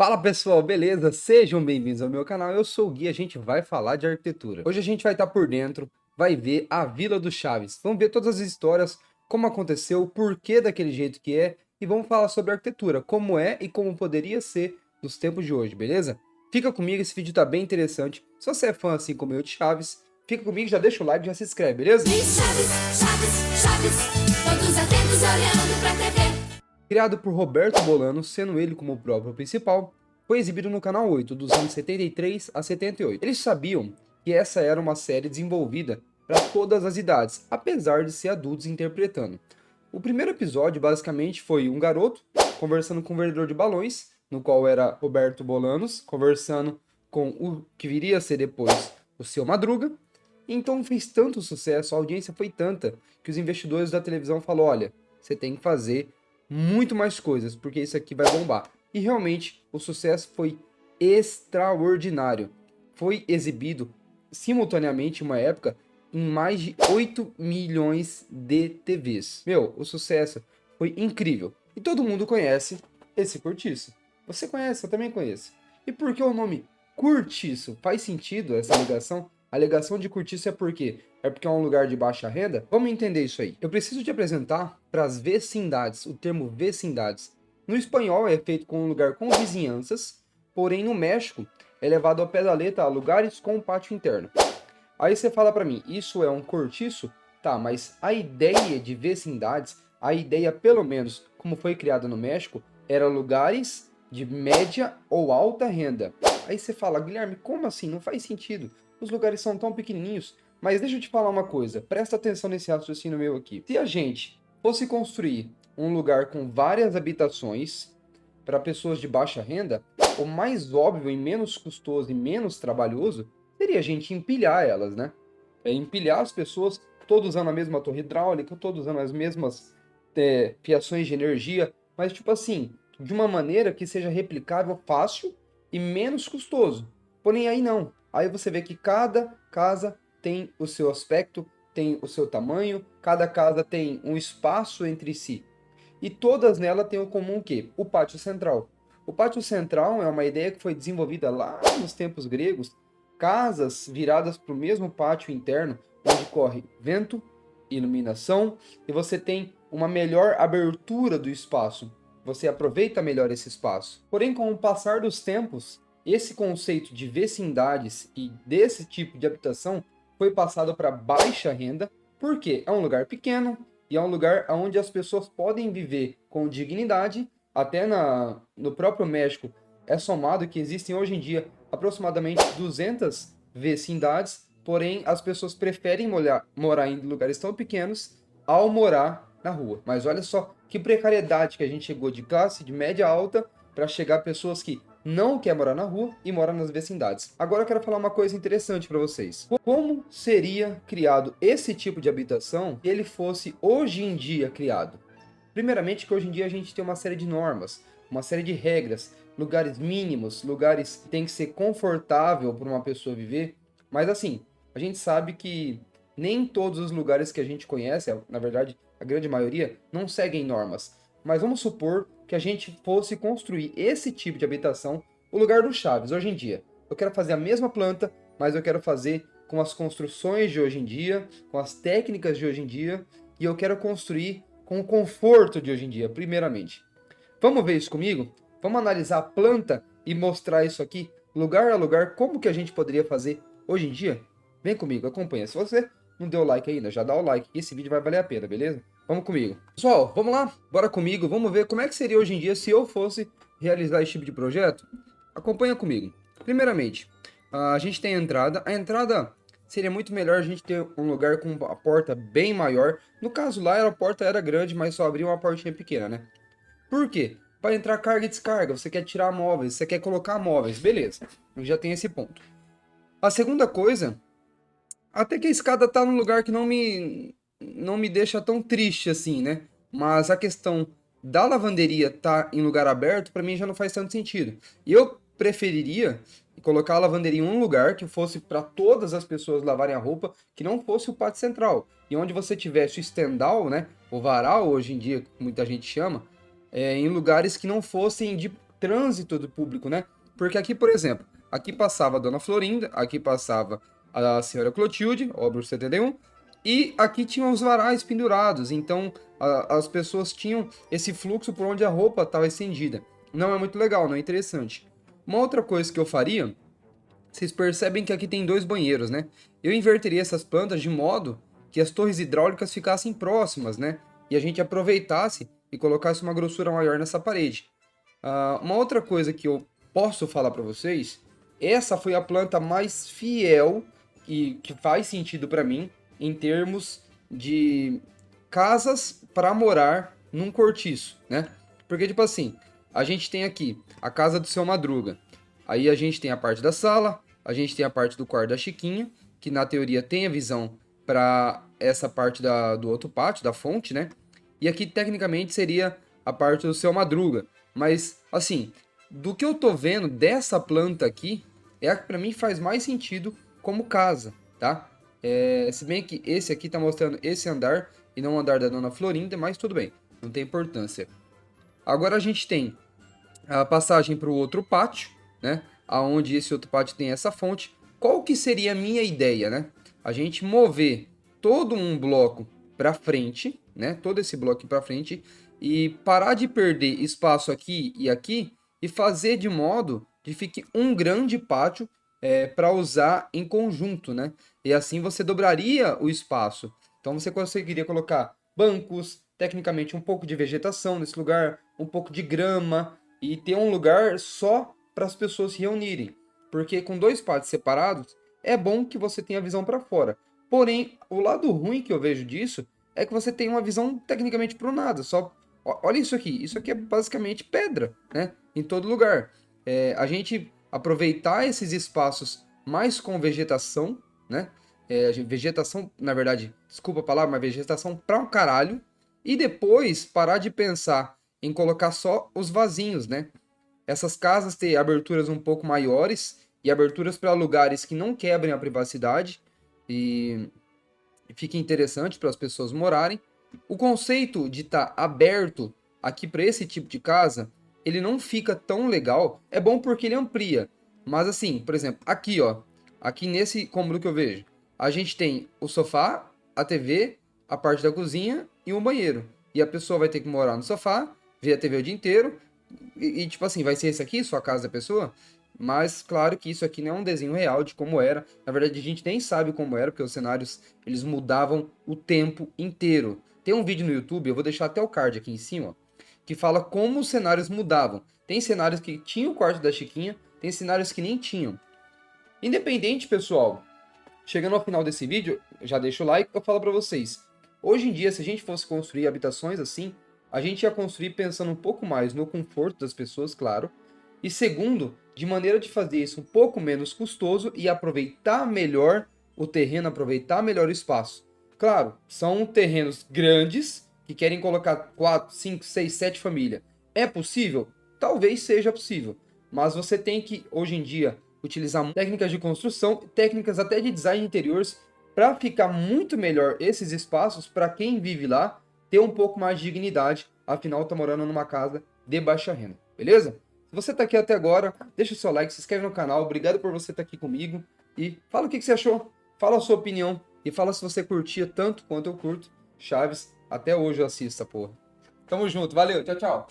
Fala pessoal, beleza? Sejam bem-vindos ao meu canal, eu sou o Gui, a gente vai falar de arquitetura. Hoje a gente vai estar por dentro, vai ver a Vila do Chaves, vamos ver todas as histórias, como aconteceu, o porquê daquele jeito que é, e vamos falar sobre arquitetura, como é e como poderia ser nos tempos de hoje, beleza? Fica comigo, esse vídeo tá bem interessante, se você é fã assim como eu de Chaves, fica comigo, já deixa o like, já se inscreve, beleza? Chaves, Chaves, Chaves, todos atentos olhando pra TV. Criado por Roberto Bolano, sendo ele como o próprio principal, foi exibido no canal 8, dos anos 73 a 78. Eles sabiam que essa era uma série desenvolvida para todas as idades, apesar de ser adultos interpretando. O primeiro episódio basicamente foi um garoto conversando com um vendedor de balões, no qual era Roberto Bolanos, conversando com o que viria a ser depois o Seu Madruga. Então fez tanto sucesso, a audiência foi tanta, que os investidores da televisão falaram, olha, você tem que fazer muito mais coisas, porque isso aqui vai bombar. E realmente o sucesso foi extraordinário. Foi exibido simultaneamente em uma época em mais de 8 milhões de TVs. Meu, o sucesso foi incrível. E todo mundo conhece esse Cortiço. Você conhece, eu também conheço. E por que o nome Cortiço? Faz sentido essa ligação? A alegação de Cortiço é por quê? É porque é um lugar de baixa renda? Vamos entender isso aí. Eu preciso te apresentar para as vecindades, o termo vecindades. No espanhol é feito com um lugar com vizinhanças, porém no México é levado ao pé da letra a lugares com pátio interno. Aí você fala para mim, isso é um cortiço? Tá, mas a ideia de vecindades, a ideia pelo menos como foi criada no México, era lugares de média ou alta renda. Aí você fala, Guilherme, como assim? Não faz sentido. Os lugares são tão pequenininhos. Mas deixa eu te falar uma coisa, presta atenção nesse raciocínio meu aqui. Se a gente fosse construir um lugar com várias habitações para pessoas de baixa renda, o mais óbvio e menos custoso e menos trabalhoso seria a gente empilhar elas, né? É empilhar as pessoas, todos usando a mesma torre hidráulica, todos usando as mesmas fiações de energia, mas tipo assim, de uma maneira que seja replicável, fácil e menos custoso. Porém aí não. Aí você vê que cada casa tem o seu aspecto, tem o seu tamanho, cada casa tem um espaço entre si. E todas nelas têm o comum o quê? O pátio central. O pátio central é uma ideia que foi desenvolvida lá nos tempos gregos, casas viradas para o mesmo pátio interno, onde corre vento, iluminação, e você tem uma melhor abertura do espaço. Você aproveita melhor esse espaço. Porém, com o passar dos tempos, esse conceito de vecindades e desse tipo de habitação foi passado para baixa renda, porque é um lugar pequeno e é um lugar onde as pessoas podem viver com dignidade. Até no próprio México é somado que existem hoje em dia aproximadamente 200 vecindades, porém as pessoas preferem morar em lugares tão pequenos ao morar na rua. Mas olha só que precariedade que a gente chegou de classe de média alta para chegar a pessoas que não quer morar na rua e mora nas vecindades. Agora eu quero falar uma coisa interessante para vocês. Como seria criado esse tipo de habitação se ele fosse hoje em dia criado? Primeiramente que hoje em dia a gente tem uma série de normas, uma série de regras, lugares mínimos, lugares que tem que ser confortável para uma pessoa viver. Mas assim, a gente sabe que nem todos os lugares que a gente conhece, na verdade a grande maioria, não seguem normas. Mas vamos supor que a gente fosse construir esse tipo de habitação no lugar do Chaves, hoje em dia. Eu quero fazer a mesma planta, mas eu quero fazer com as construções de hoje em dia, com as técnicas de hoje em dia, e eu quero construir com o conforto de hoje em dia, primeiramente. Vamos ver isso comigo? Vamos analisar a planta e mostrar isso aqui, lugar a lugar, como que a gente poderia fazer hoje em dia? Vem comigo, acompanha. Se você não deu like ainda, já dá o like, esse vídeo vai valer a pena, beleza? Vamos comigo. Pessoal, vamos lá? Bora comigo, vamos ver como é que seria hoje em dia se eu fosse realizar esse tipo de projeto? Acompanha comigo. Primeiramente, a gente tem a entrada seria muito melhor a gente ter um lugar com a porta bem maior. No caso lá, a porta era grande, mas só abria uma portinha pequena, né? Por quê? Para entrar carga e descarga, você quer tirar móveis, você quer colocar móveis, beleza. Já tem esse ponto. A segunda coisa, até que a escada tá num lugar que não me deixa tão triste assim, né? Mas a questão da lavanderia tá em lugar aberto, para mim já não faz tanto sentido. E eu preferiria colocar a lavanderia em um lugar que fosse para todas as pessoas lavarem a roupa, que não fosse o pátio central. E onde você tivesse o estendal, né? O varal, hoje em dia, que muita gente chama, em lugares que não fossem trânsito do público, né? Porque aqui, por exemplo, aqui passava a Dona Florinda, aqui passava a Senhora Clotilde, obra 71, e aqui tinham os varais pendurados, então as pessoas tinham esse fluxo por onde a roupa estava estendida. Não é muito legal, não é interessante. Uma outra coisa que eu faria, vocês percebem que aqui tem 2 banheiros, né? Eu inverteria essas plantas de modo que as torres hidráulicas ficassem próximas, né? E a gente aproveitasse e colocasse uma grossura maior nessa parede. Uma outra coisa que eu posso falar para vocês, essa foi a planta mais fiel e que faz sentido para mim em termos de casas para morar num cortiço, né? Porque, tipo assim, a gente tem aqui a casa do Seu Madruga, aí a gente tem a parte da sala, a gente tem a parte do quarto da Chiquinha, que na teoria tem a visão para essa parte do outro pátio, da fonte, né? E aqui tecnicamente seria a parte do Seu Madruga. Mas, assim, do que eu tô vendo dessa planta aqui, é a que pra mim faz mais sentido como casa, tá? Se bem que esse aqui tá mostrando esse andar e não o andar da Dona Florinda, mas tudo bem, não tem importância. Agora a gente tem a passagem para o outro pátio, né? Aonde esse outro pátio tem essa fonte. Qual que seria a minha ideia, né? A gente mover todo um bloco para frente, né? Todo esse bloco para frente e parar de perder espaço aqui e fazer de modo que fique um grande pátio para usar em conjunto, né? E assim você dobraria o espaço. Então você conseguiria colocar bancos, tecnicamente um pouco de vegetação nesse lugar, um pouco de grama e ter um lugar só para as pessoas se reunirem. Porque com 2 pátios separados, é bom que você tenha a visão para fora. Porém, o lado ruim que eu vejo disso é que você tem uma visão tecnicamente pro nada. Olha isso aqui é basicamente pedra, né? Em todo lugar. A gente aproveitar esses espaços mais com vegetação, né? Vegetação, na verdade, desculpa a palavra, mas vegetação pra um caralho. E depois parar de pensar em colocar só os vasinhos, né? Essas casas ter aberturas um pouco maiores e aberturas para lugares que não quebrem a privacidade e fique interessante para as pessoas morarem. O conceito de estar aberto aqui para esse tipo de casa, ele não fica tão legal. É bom porque ele amplia, mas assim, por exemplo, aqui ó, aqui nesse cômodo que eu vejo, a gente tem o sofá, a TV, a parte da cozinha e um banheiro. E a pessoa vai ter que morar no sofá, ver a TV o dia inteiro. Tipo assim, vai ser esse aqui, sua casa da pessoa? Mas claro que isso aqui não é um desenho real de como era. Na verdade, a gente nem sabe como era, porque os cenários eles mudavam o tempo inteiro. Tem um vídeo no YouTube, eu vou deixar até o card aqui em cima, ó, que fala como os cenários mudavam. Tem cenários que tinham o quarto da Chiquinha, tem cenários que nem tinham. Independente, pessoal, chegando ao final desse vídeo, já deixa o like, eu falo pra vocês. Hoje em dia, se a gente fosse construir habitações assim, a gente ia construir pensando um pouco mais no conforto das pessoas, claro. E segundo, de maneira de fazer isso um pouco menos custoso e aproveitar melhor o terreno, aproveitar melhor o espaço. Claro, são terrenos grandes que querem colocar 4, 5, 6, 7 famílias. É possível? Talvez seja possível. Mas você tem que, hoje em dia, utilizar técnicas de construção, técnicas até de design de interiores, para ficar muito melhor esses espaços para quem vive lá ter um pouco mais de dignidade, afinal tá morando numa casa de baixa renda, beleza? Se você tá aqui até agora, deixa o seu like, se inscreve no canal, obrigado por você estar aqui comigo e fala o que você achou, fala a sua opinião e fala se você curtia tanto quanto eu curto Chaves. Até hoje eu assisto essa porra. Tamo junto, valeu, tchau, tchau.